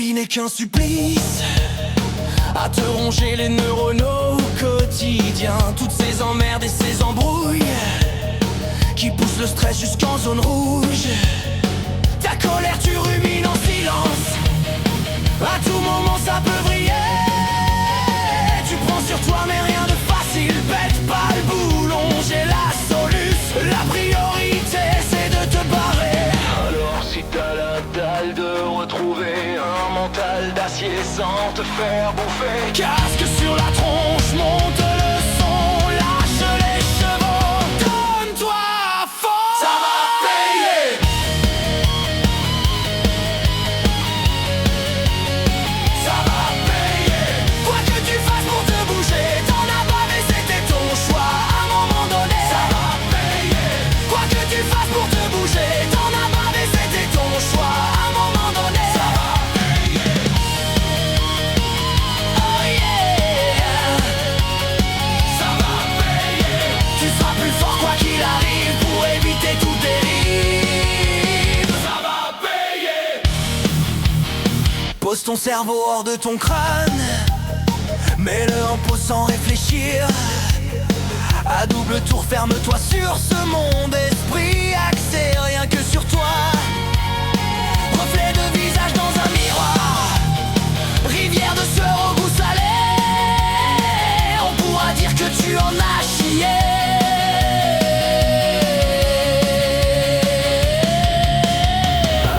vie n'est qu'un supplice, à te ronger les neurones au quotidien. Toutes ces emmerdes et ces embrouilles qui poussent le stress jusqu'en zone rouge. Ta colère tu rumines en silence, à tout moment ça peut vriller. Tu prends sur toi mais rien de facile, pète pas le boulon. J'ai la soluce, la priorité c'est de te barrer. Alors si t'as la dalle de retrouver un mental d'acier sans te faire bouffer, casque sur la tronche, monte le son, lâche les chevaux, donne-toi à fond. Ça va payer, ça va payer. Quoi que tu fasses pour te bouger, t'en as pas mais c'était ton choix. À un moment donné, ça va payer. Quoi que tu fasses pour te bouger, t'en as pas mais c'était ton choix. À un moment donné, ça va payer. Oh yeah, ça va payer. Tu seras plus fort quoi qu'il arrive pour éviter toute dérive. Ça va payer. Pose ton cerveau hors de ton crâne, mets-le en pause sans réfléchir. À double tour, ferme-toi sur ce monde. Esprit axé rien que sur toi. Reflet de visage dans un miroir, rivière de sueur au goût salé. On pourra dire que tu en as chié.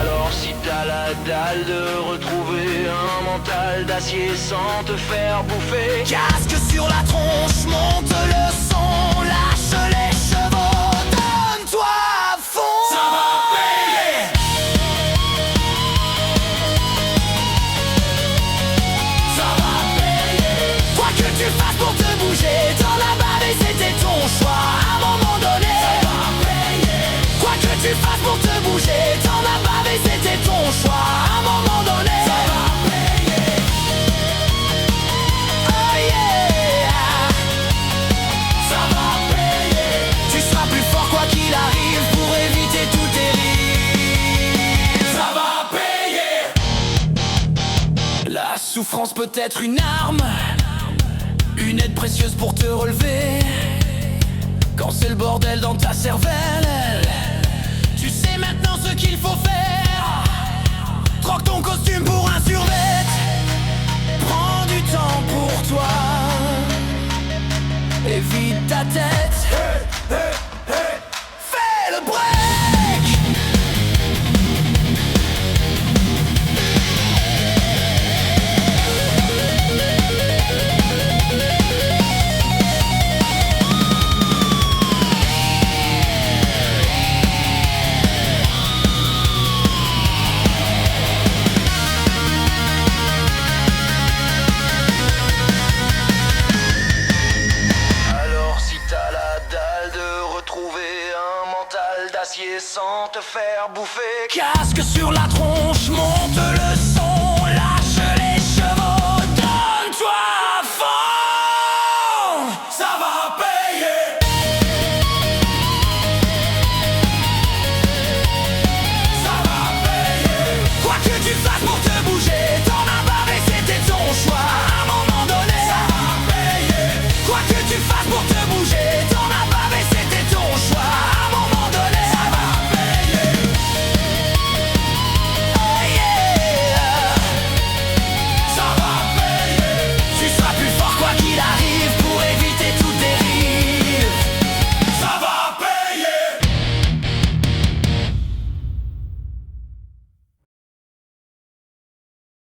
alors si t'as la dalle de retrouver un mental d'acier sans te faire bouffer, Casque sur la tronche, monte le son, lâche les chevaux, donne-toi à fond. Ça va payer, ça va payer. Quoi que tu fasses pour te bouger, t'en as bavé, c'était ton choix. À un moment donné, ça va payer. Quoi que tu fasses pour te bouger, t'en as bavé, c'était ton choix. À un moment donné, ça va payer. Oh yeah, ça va payer. Tu seras plus fort quoi qu'il arrive pour éviter toute dérive. Ça va payer. La souffrance peut être une arme, une aide précieuse pour te relever. Quand c'est le bordel dans ta cervelle, tu sais maintenant ce qu'il faut faire. Troque ton costume pour un survêt, prends du temps pour toi et vide ta tête. Fais le break. alors si t'as la dalle de retrouver un mental d'acier sans te faire bouffer, Casque sur la tronche, monte le